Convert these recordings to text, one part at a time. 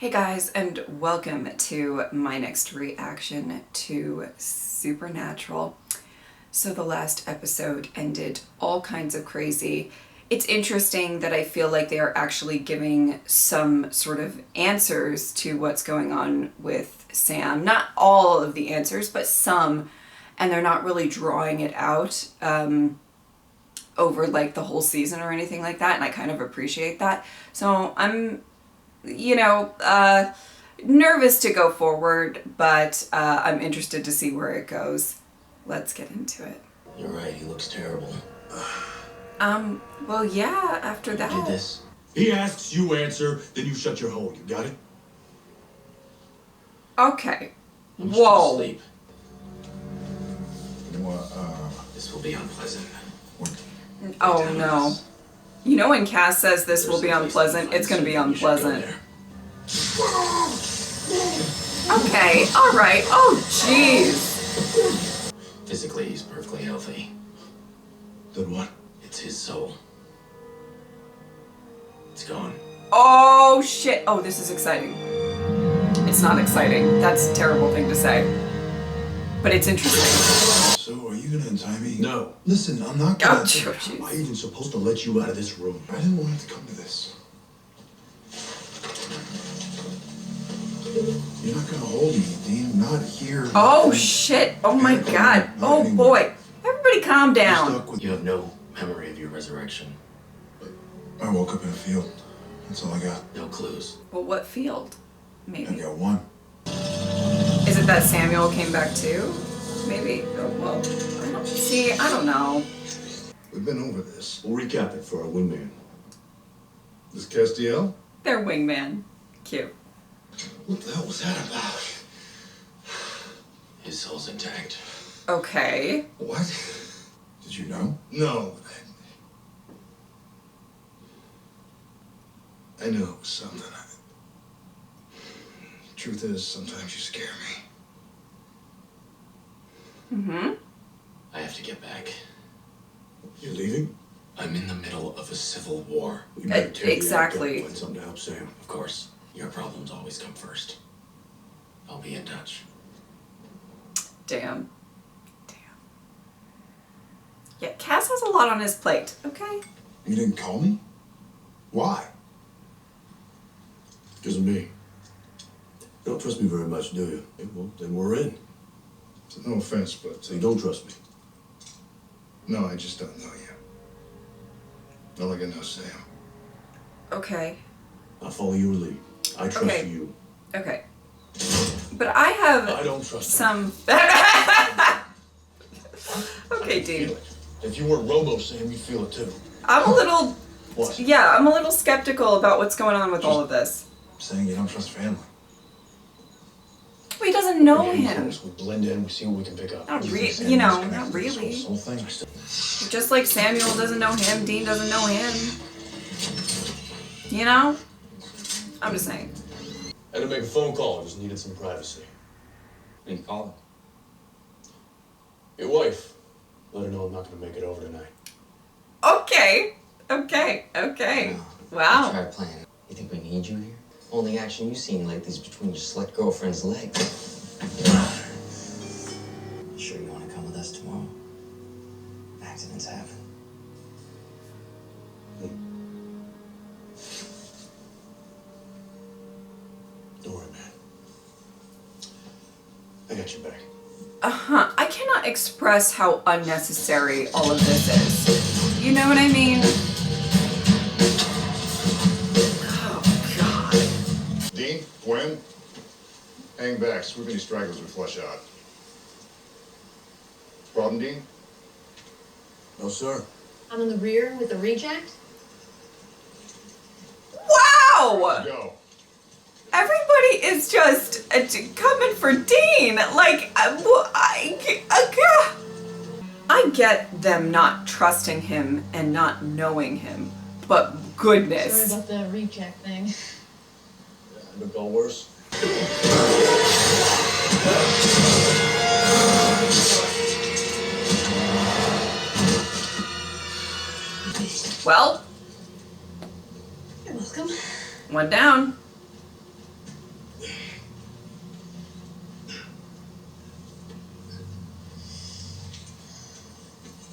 Hey guys, and welcome to my next reaction to Supernatural. So the last episode ended all kinds of crazy. It's interesting that I feel like they are actually giving some sort of answers to what's going on with Sam. Not all of the answers, but some, and they're not really drawing it out over like the whole season or anything like that, and I kind of appreciate that. So I'm nervous to go forward, but I'm interested to see where it goes. Let's get into it. You're right, he looks terrible. Well, yeah, after that. You did this? He asks, you answer, then you shut your hole. You got it? Okay. I'm Whoa. asleep. This will be unpleasant. Oh, no. You know when Cass says this will be unpleasant, it's gonna be unpleasant. Okay, alright. Oh, jeez. Physically, he's perfectly healthy. Then what? It's his soul. It's gone. Oh, shit. Oh, this is exciting. It's not exciting. That's a terrible thing to say. But it's interesting. So, are you gonna untie me? No. Listen, I'm not gonna... Oh, How am I even supposed to let you out of this room? I didn't want it to come to this. You're not gonna hold me, Dean. Not here. Oh, shit. Oh, my God. Oh, boy. Everybody calm down. You have no memory of your resurrection. I woke up in a field. That's all I got. No clues. Well, what field? I Maybe. got one. Is it that Samuel came back too? Maybe. Oh, well, I don't know. We've been over this. We'll recap it for our wingman. This Castiel? Their wingman. Cute. What the hell was that about? His soul's intact. Okay. What? Did you know? No. I knew it was something. Truth is, sometimes you scare me. Mm-hmm. I have to get back. You're leaving? I'm in the middle of a civil war. You better tear the exactly. act up, find something to help Sam. Of course, your problems always come first. I'll be in touch. Damn. Yeah, Cass has a lot on his plate, okay? You didn't call me? Why? Because of me. You don't trust me very much, do you? Yeah, well, then we're in. No offense, but... So you don't trust me? No, I just don't know you. Not like I know Sam. Okay. I'll follow your lead. I trust Okay. you. Okay. But I have I don't trust some... Okay, dude. If you weren't Robo Sam, you'd feel it too. I'm a little... What? Yeah, I'm a little skeptical about what's going on with all of this. I'm saying you don't trust family. Well, he doesn't know We get him. close, we blend in, we see what we can pick up. Not You re- think Sam you know, is connected not to this really. whole thing? Just like Samuel doesn't know him, Dean doesn't know him. You know? I'm just saying. I had to make a phone call, I just needed some privacy. What do you call Your wife. Let her know I'm not gonna make it over tonight. Okay. Okay. Okay. Wow. Try playing. You think we need you here? Only action you've seen lately is between your slut girlfriend's legs. Sure you want to come with us tomorrow? Accidents happen. Don't worry, man. I got your back. Uh-huh. I cannot express how unnecessary all of this is. You know what I mean? Oh, God. Dean, Gwen, hang back. Sweep any stragglers we flush out. Problem, Dean? No, sir. I'm in the rear with the reject. Wow! Go. Everybody is just coming for Dean. Like, I get them not trusting him and not knowing him, but goodness. Sorry about the reject thing. Yeah, it got worse. Well, You're welcome. one down.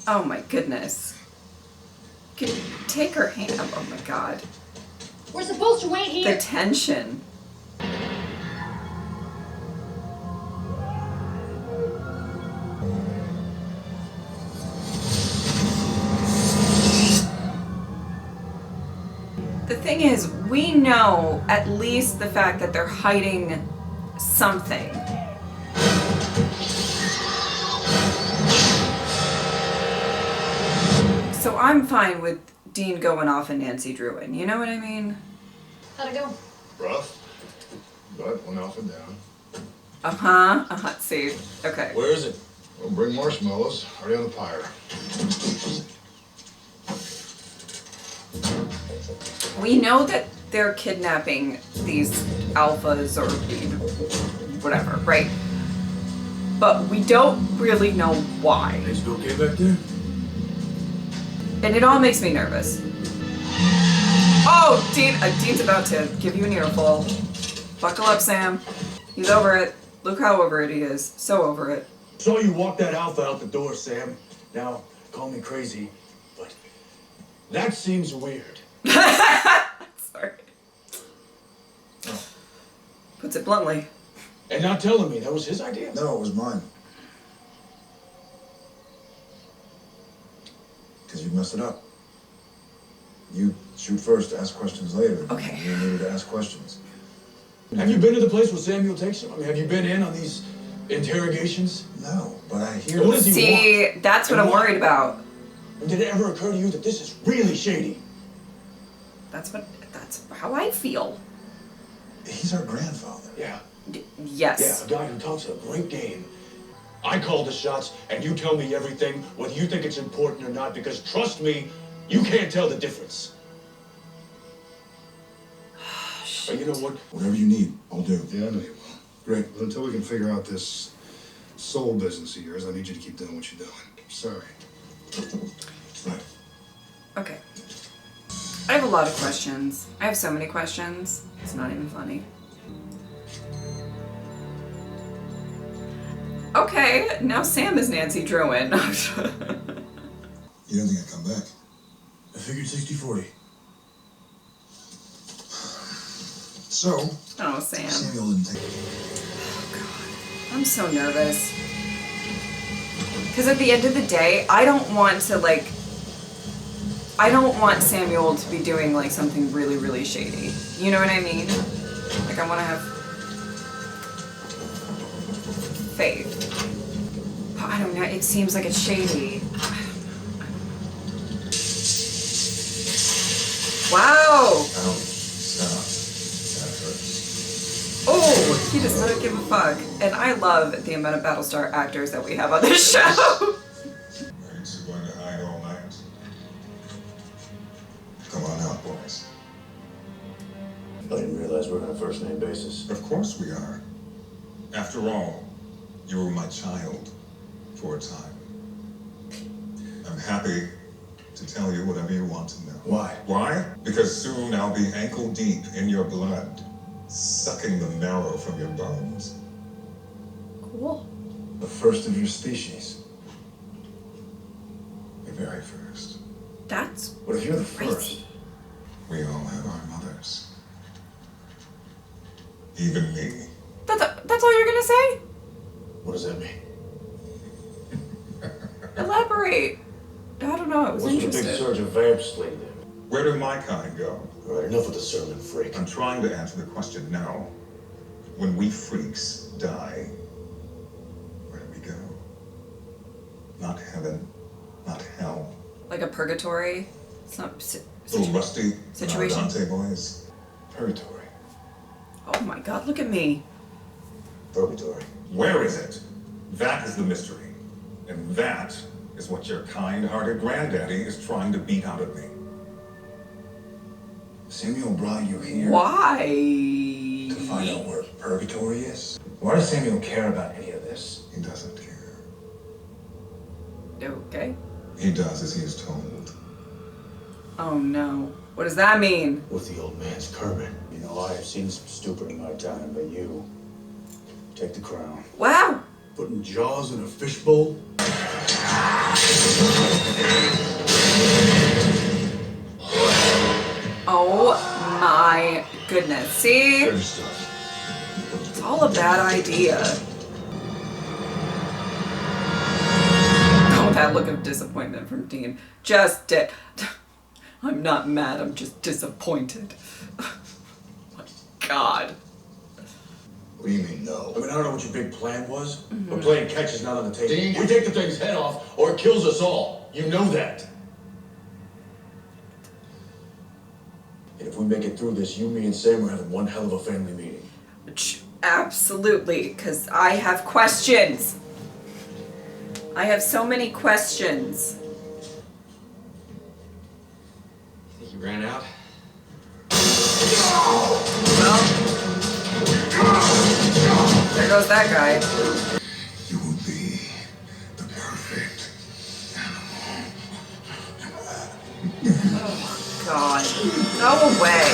Oh my goodness. Could take her hand. Oh my god. We're supposed to wait here. The tension. The thing is, we know at least the fact that they're hiding something. So I'm fine with Dean going off and Nancy Druin. You know what I mean? How'd it go? Rough, but went off and down. See, okay. Where is it? Well, bring marshmallows. Already on the pyre. We know that they're kidnapping these alphas or whatever, right? But we don't really know why. Things okay back there? And it all makes me nervous. Oh, Dean's about to give you an earful. Buckle up, Sam. He's over it. Look how over it he is. So over it. Saw you walk that Alpha out the door, Sam. Now, call me crazy, but that seems weird. Sorry. Puts it bluntly. And not telling me that was his idea? No, it was mine. Because you messed it up. You shoot first, ask questions later. Okay. You needed to ask questions. Have you been to the place where Samuel takes him? I mean, have you been in on these interrogations? No, but I hear... What does he See, want? that's what And I'm why? worried about. And did it ever occur to you that this is really shady? That's how I feel. He's our grandfather. Yeah. Yes. Yeah, a guy who talks a great game. I call the shots, and you tell me everything, whether you think it's important or not, because trust me, you can't tell the difference. But you know what? Whatever you need, I'll do. Yeah, I know you will. Great. But until we can figure out this soul business of yours, I need you to keep doing what you're doing. Sorry. Right. Okay. I have a lot of questions. I have so many questions. It's not even funny. Okay, now Sam is Nancy Druin. You don't think I'd come back? I figured 60-40. So, Oh, Sam. Samuel didn't take... I'm so nervous. Because at the end of the day, I don't want Samuel to be doing like something really, really shady. You know what I mean? Like I want to have faith. But I don't know, it seems like it's shady. Wow! Ouch. Stop. That hurts. Oh, he does not give a fuck. And I love the amount of Battlestar actors that we have on this show. Right, so going to hide all night? Come on out, boys. I didn't realize we were on a first-name basis. Of course we are. After all, you were my child for a time. I'm happy to tell you whatever you want to know. Why? Why? Because soon I'll be ankle deep in your blood, sucking the marrow from your bones. Cool. The first of your species. The very first. That's What if you're the crazy. first? We all have our mothers. Even me. That's all you're gonna say? What does that mean? Elaborate. I don't know, I was What's with the big interested. surge of vamps lately? Where do my kind go? All right, enough with the sermon, freak. I'm trying to answer the question now. When we freaks die, where do we go? Not heaven, not hell. Like a purgatory? Some Little rusty situation? Dante boys. Purgatory. Oh my god, look at me. Purgatory. Where is it? That is the mystery. And that is what your kind-hearted granddaddy is trying to beat out of me. Samuel brought you here Why? to find out where purgatory is? Why does Samuel care about any of this? He doesn't care. Okay. He does as he is told. Oh no. What does that mean? With the old man's Kermit. You know, I have seen some stupid in my time, but you take the crown. Wow. Putting Jaws in a fishbowl? Oh my goodness. See? Dirty stuff. It's all a bad idea. Oh, that look of disappointment from Dean. I'm not mad, I'm just disappointed. My God. What do you mean, no? I mean, I don't know what your big plan was, Mm-hmm. but playing catch is not on the table. Dean. We take the thing's head off, or it kills us all. You know that. And if we make it through this, you, me, and Sam are having one hell of a family meeting. Absolutely, because I have questions. I have so many questions. Think you ran out? Well, there goes that guy. You will be the perfect animal. God, go away.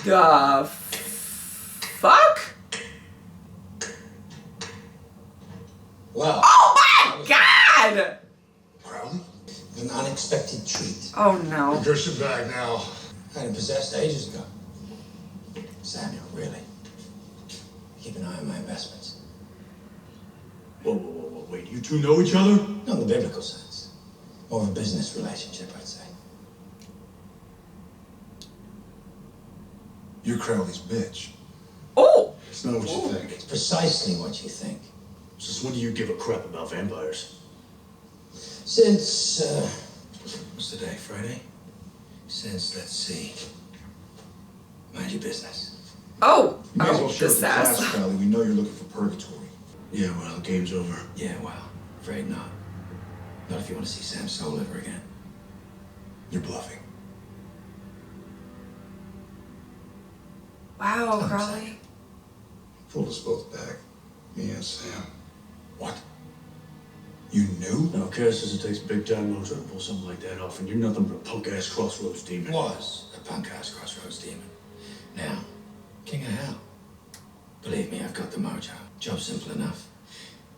The fuck? Well, Oh my God! Crowley, an unexpected treat. Oh no. Dress your bag now. I had him possessed ages ago. Samuel, really. Keep an eye on my investments. Whoa, wait, you two know each other? Not in the biblical sense. More of a business relationship, I'd say. You're Crowley's bitch. Oh! It's not what you think. It's precisely what you think. Since when do you give a crap about vampires? Since, what's the day, Friday? Since, let's see. Mind your business. Oh! You may as well Oh, show the us the class, sass. Crowley. We know you're looking for purgatory. Yeah, well, the game's over. Yeah, well, afraid not. Not if you want to see Sam's soul ever again. You're bluffing. Wow, Crowley. Pulled us both back. Me and Sam. What? You knew? Now, Cass says it takes big time mojo to pull something like that off, and you're nothing but a punk-ass crossroads demon. Was a punk-ass crossroads demon. Now, king of hell. Believe me, I've got the mojo. Job simple enough.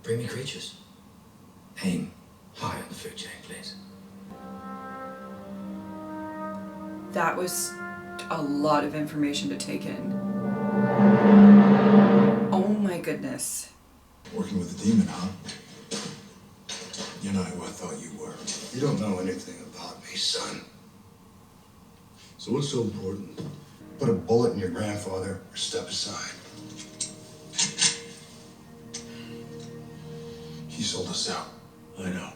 Bring me creatures. Aim high on the food chain, please. That was a lot of information to take in. Oh my goodness. Working with a demon, huh? You're not who I thought you were. You don't know anything about me, son. So what's so important? Put a bullet in your grandfather or step aside. He sold us out. I know.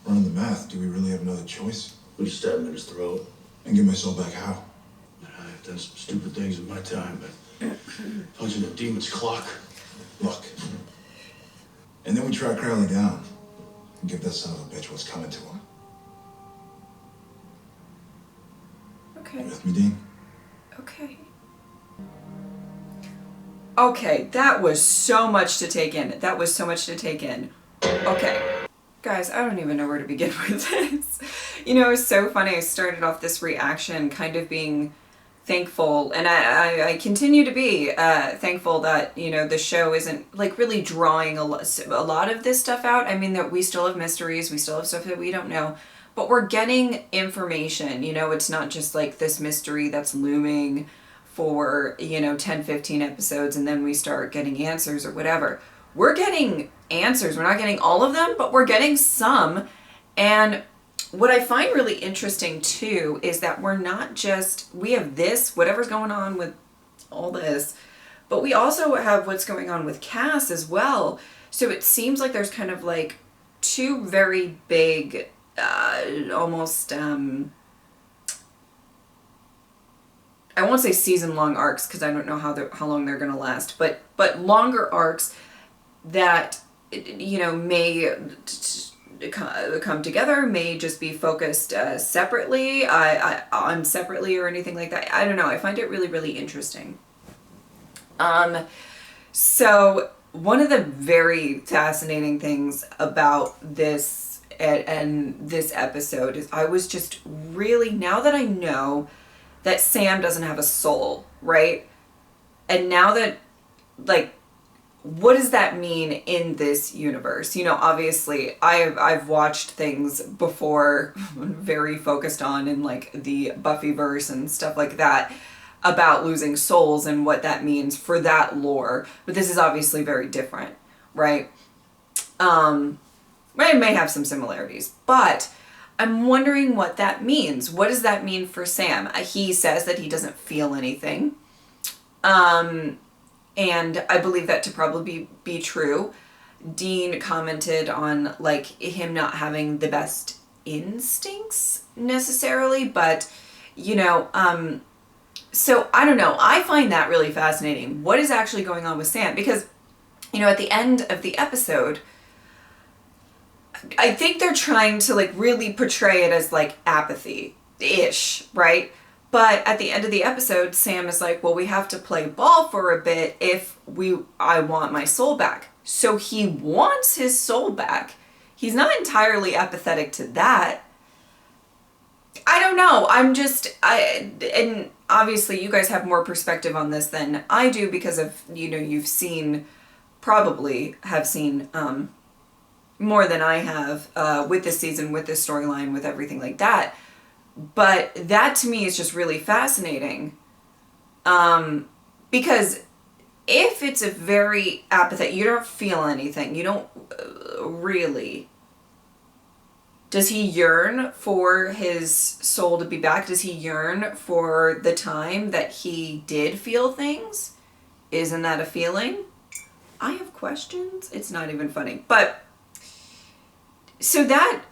Running the math, do we really have another choice? We just stab him in his throat. And get my soul back how? I've done some stupid things in my time, but punching a demon's clock. Look. And then we track Crowley down and give that son of a bitch what's coming to him. Okay. You with me, Dean? Okay. Okay, that was so much to take in. That was so much to take in. Okay. Guys, I don't even know where to begin with this. You know, it was so funny. I started off this reaction kind of being thankful, and I continue to be thankful that, you know, the show isn't like really drawing a lot of this stuff out. I mean, that we still have mysteries, we still have stuff that we don't know, but we're getting information. You know, it's not just like this mystery that's looming for, you know, 10, 15 episodes and then we start getting answers or whatever. We're getting answers. We're not getting all of them, but we're getting some. And what I find really interesting too is that we're not just, we have this, whatever's going on with all this, but we also have what's going on with Cass as well. So it seems like there's kind of like two very big, almost, I won't say season-long arcs because I don't know how long they're going to last, but longer arcs that, you know, may come together, may just be focused separately, on separately or anything like that. I don't know. I find it really, really interesting. So one of the very fascinating things about this and this episode is I was just really, now that I know that Sam doesn't have a soul, right? And now that, like, what does that mean in this universe? You know, obviously I've watched things before, very focused on in like the Buffyverse and stuff like that, about losing souls and what that means for that lore. But this is obviously very different, right? It may have some similarities, but I'm wondering what that means. What does that mean for Sam? He says that he doesn't feel anything. And I believe that to probably be true. Dean commented on like him not having the best instincts necessarily, but you know, so I don't know. I find that really fascinating. What is actually going on with Sam? Because, you know, at the end of the episode, I think they're trying to like really portray it as like apathy-ish, right? But at the end of the episode, Sam is like, well, we have to play ball for a bit if I want my soul back. So he wants his soul back. He's not entirely apathetic to that. I don't know. And obviously you guys have more perspective on this than I do because of, you know, you've seen, probably have seen more than I have with this season, with this storyline, with everything like that. But that to me is just really fascinating. Because if it's a very apathetic, you don't feel anything, you don't really. Does he yearn for his soul to be back? Does he yearn for the time that he did feel things? Isn't that a feeling? I have questions. It's not even funny. But so that,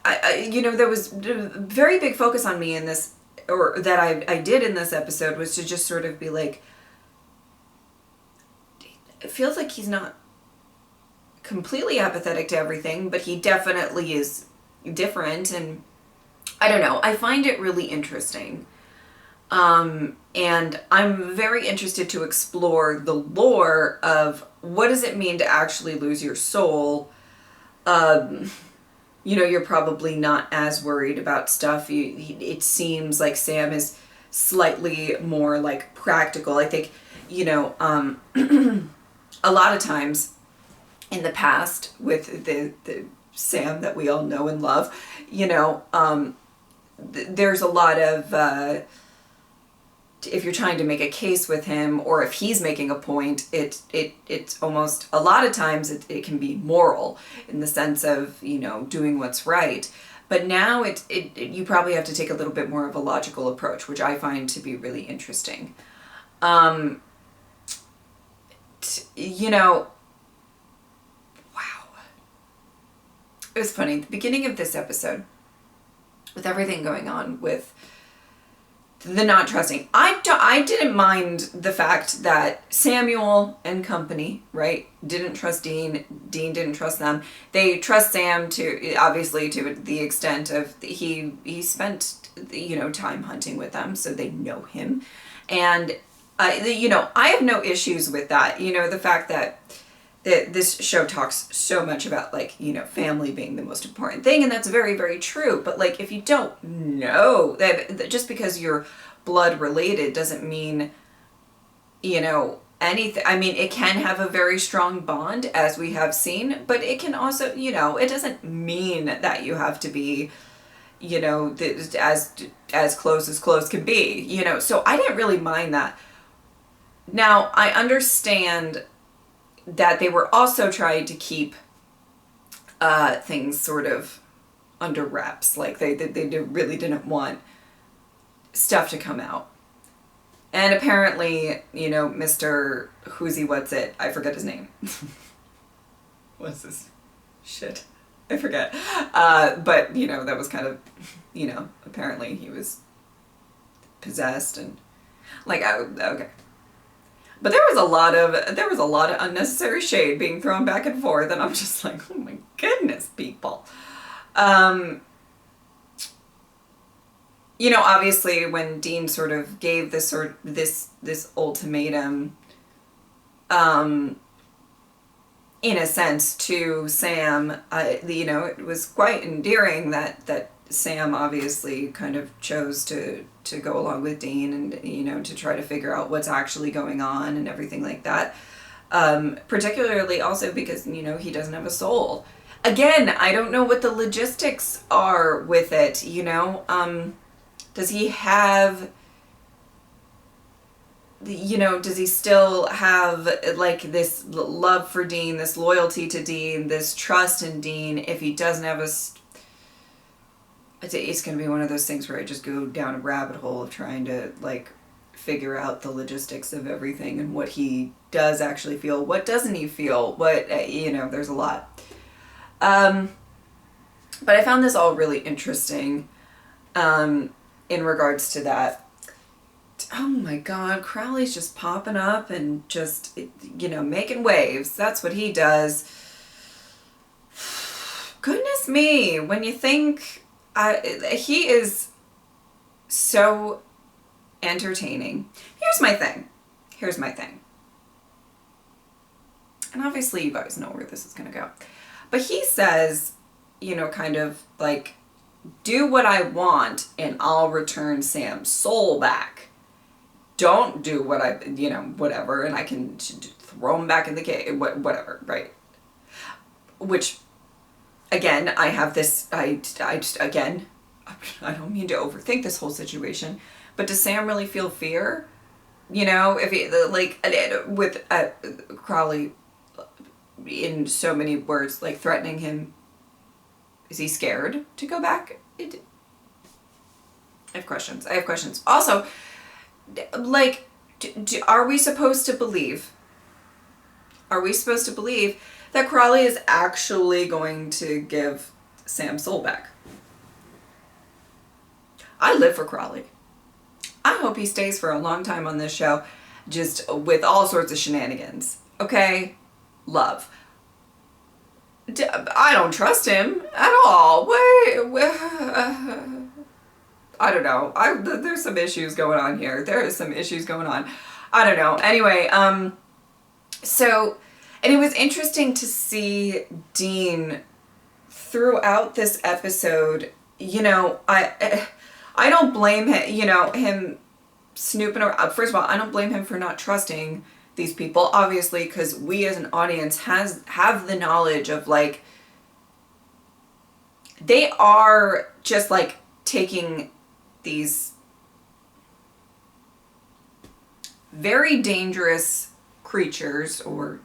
you know, there was a very big focus on me in this, or that I did in this episode, was to just sort of be like, it feels like he's not completely apathetic to everything, but he definitely is different. And I don't know, I find it really interesting. And I'm very interested to explore the lore of what does it mean to actually lose your soul. You know, you're probably not as worried about stuff. It seems like Sam is slightly more like practical. I think, you know, a lot of times in the past with the Sam that we all know and love, you know, there's a lot of, if you're trying to make a case with him, or if he's making a point, it's almost, a lot of times it can be moral in the sense of, you know, doing what's right. But now you probably have to take a little bit more of a logical approach, which I find to be really interesting. You know, wow. It was funny, at the beginning of this episode, with everything going on with the not trusting, I didn't mind the fact that Samuel and company, right, didn't trust Dean. Dean didn't trust them. They trust Sam to, obviously, to the extent of he spent, you know, time hunting with them, so they know him. And, you know, I have no issues with that. You know, the fact that this show talks so much about, like, you know, family being the most important thing, and that's very, very true. But, like, if you don't know that just because you're blood related doesn't mean, you know, anything. I mean, it can have a very strong bond, as we have seen, but it can also, you know, it doesn't mean that you have to be, you know, as close as close can be, you know. So I didn't really mind that. Now, I understand that they were also trying to keep things sort of under wraps. Like they really didn't want stuff to come out. And apparently, you know, Mr. What's-it, I forget his name. What's this? Shit. I forget. But, you know, that was kind of, you know, apparently he was possessed and like, okay. But there was a lot of unnecessary shade being thrown back and forth, and I'm just like, oh my goodness, people. You know, obviously, when Dean sort of gave this ultimatum, in a sense, to Sam. You know, it was quite endearing that Sam obviously kind of chose to go along with Dean and, you know, to try to figure out what's actually going on and everything like that. Particularly also because, you know, he doesn't have a soul. Again, I don't know what the logistics are with it, you know. Does he have, you know, does he still have like this love for Dean, this loyalty to Dean, this trust in Dean? If he doesn't have it's going to be one of those things where I just go down a rabbit hole of trying to like figure out the logistics of everything and what he does actually feel, what doesn't he feel, what, you know, there's a lot. But I found this all really interesting in regards to that. Oh my God, Crowley's just popping up and just, you know, making waves. That's what he does. Goodness me, when you think, he is so entertaining. Here's my thing. And obviously you guys know where this is going to go. But he says, you know, kind of like, do what I want and I'll return Sam's soul back. Don't do what I, you know, whatever, and I can throw him back in the cave, whatever, right? Which, again, I have this, again, I don't mean to overthink this whole situation, but does Sam really feel fear? You know, if he, like, with Crowley, in so many words, like threatening him, is he scared to go back? I have questions. Also, like, are we supposed to believe that Crowley is actually going to give Sam's soul back? I live for Crowley. I hope he stays for a long time on this show, just with all sorts of shenanigans. Okay? Love. I don't trust him at all. I don't know. There's some issues going on here. There is some issues going on. I don't know. Anyway, so, and it was interesting to see Dean throughout this episode. You know, I don't blame him, you know, him snooping around. First of all, I don't blame him for not trusting these people, obviously, because we as an audience have the knowledge of, like, they are just like taking these very dangerous creatures or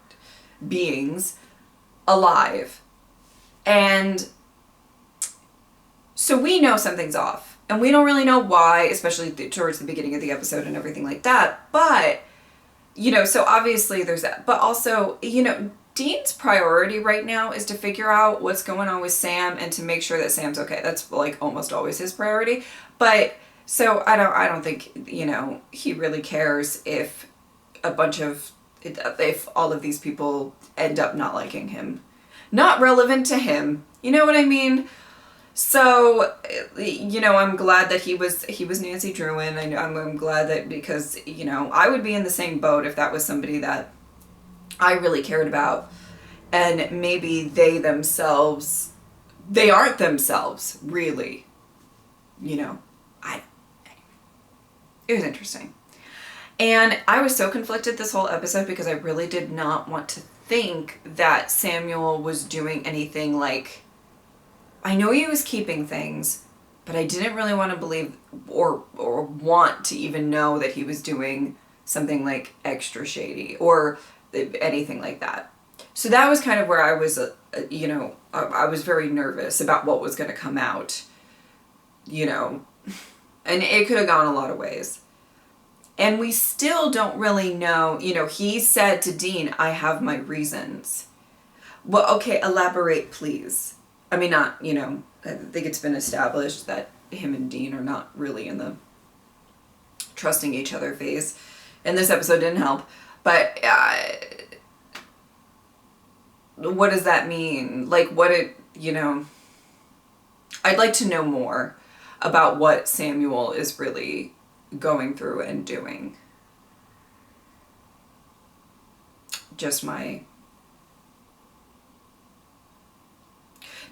beings alive. And so we know something's off. And we don't really know why, especially towards the beginning of the episode and everything like that. But, you know, so obviously there's that. But also, you know, Dean's priority right now is to figure out what's going on with Sam and to make sure that Sam's okay. That's like almost always his priority. But so I don't think, you know, he really cares if if all of these people end up not liking him. Not relevant to him. You know what I mean? So, you know, I'm glad that he was Nancy Druin. I'm glad that, because, you know, I would be in the same boat if that was somebody that I really cared about, and maybe they aren't themselves, really, you know. It was interesting. And I was so conflicted this whole episode because I really did not want to think that Samuel was doing anything like, I know he was keeping things, but I didn't really want to believe or want to even know that he was doing something like extra shady or anything like that. So that was kind of where I was, you know, I was very nervous about what was going to come out, you know, and it could have gone a lot of ways. And we still don't really know, you know, he said to Dean, I have my reasons. Well, okay, elaborate, please. I mean, not, you know, I think it's been established that him and Dean are not really in the trusting each other phase. And this episode didn't help. But what does that mean? Like, you know, I'd like to know more about what Samuel is really going through and doing. Just my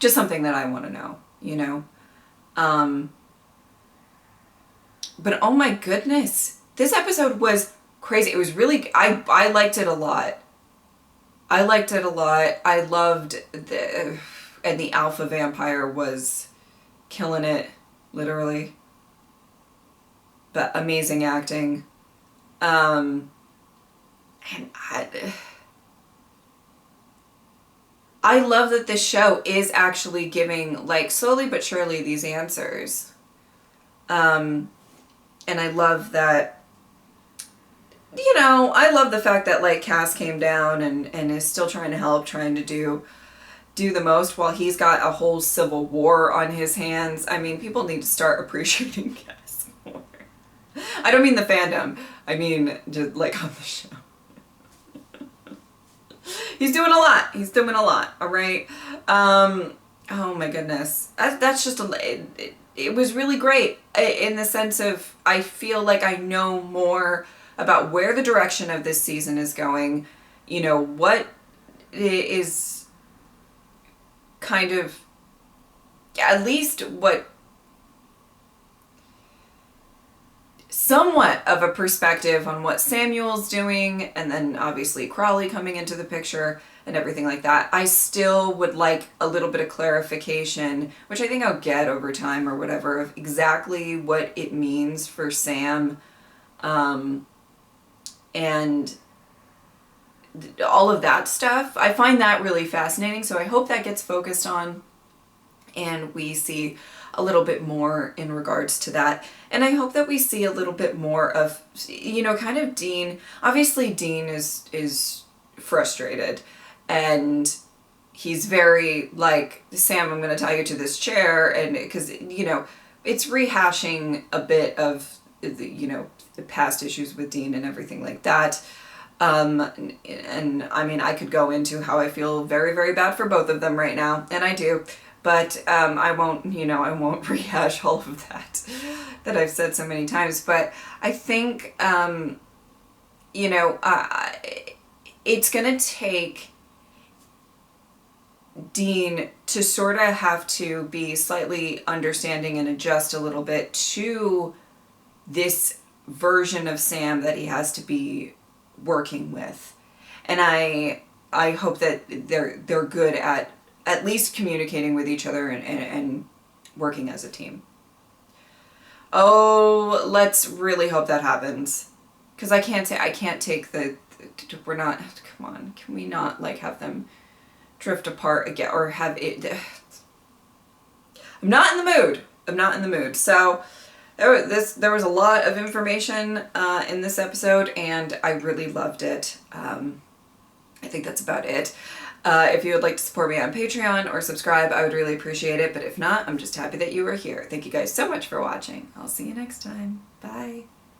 just something that I want to know, you know. But oh my goodness, this episode was crazy. It was really, I liked it a lot. I liked it a lot. I loved and the alpha vampire was killing it, literally. But amazing acting. And I love that this show is actually giving, like, slowly but surely these answers. And I love that, you know, I love the fact that, like, Cass came down and is still trying to help, trying to do the most while he's got a whole civil war on his hands. I mean, people need to start appreciating Cass more. I don't mean the fandom. I mean, just, like, on the show. He's doing a lot. He's doing a lot, all right? Oh, my goodness. That's just it was really great in the sense of I feel like I know more about where the direction of this season is going, you know, what is kind of, at least what somewhat of a perspective on what Samuel's doing, and then obviously Crowley coming into the picture and everything like that. I still would like a little bit of clarification, which I think I'll get over time or whatever, of exactly what it means for Sam, and all of that stuff. I find that really fascinating, so I hope that gets focused on and we see a little bit more in regards to that. And I hope that we see a little bit more of, you know, kind of Dean. Obviously Dean is frustrated and he's very like, Sam, I'm going to tie you to this chair. And because, you know, it's rehashing a bit of, you know, the past issues with Dean and everything like that. And I mean, I could go into how I feel very, very bad for both of them right now. And I do. But I won't, you know, I won't rehash all of that I've said so many times. But I think, you know, it's going to take Dean to sort of have to be slightly understanding and adjust a little bit to this version of Sam that he has to be working with. And I hope that they're good at least communicating with each other and working as a team. Oh, let's really hope that happens. Because I can't take we're not, come on, can we not like have them drift apart again or have it, I'm not in the mood. So there was a lot of information in this episode and I really loved it. I think that's about it. If you would like to support me on Patreon or subscribe, I would really appreciate it. But if not, I'm just happy that you were here. Thank you guys so much for watching. I'll see you next time. Bye.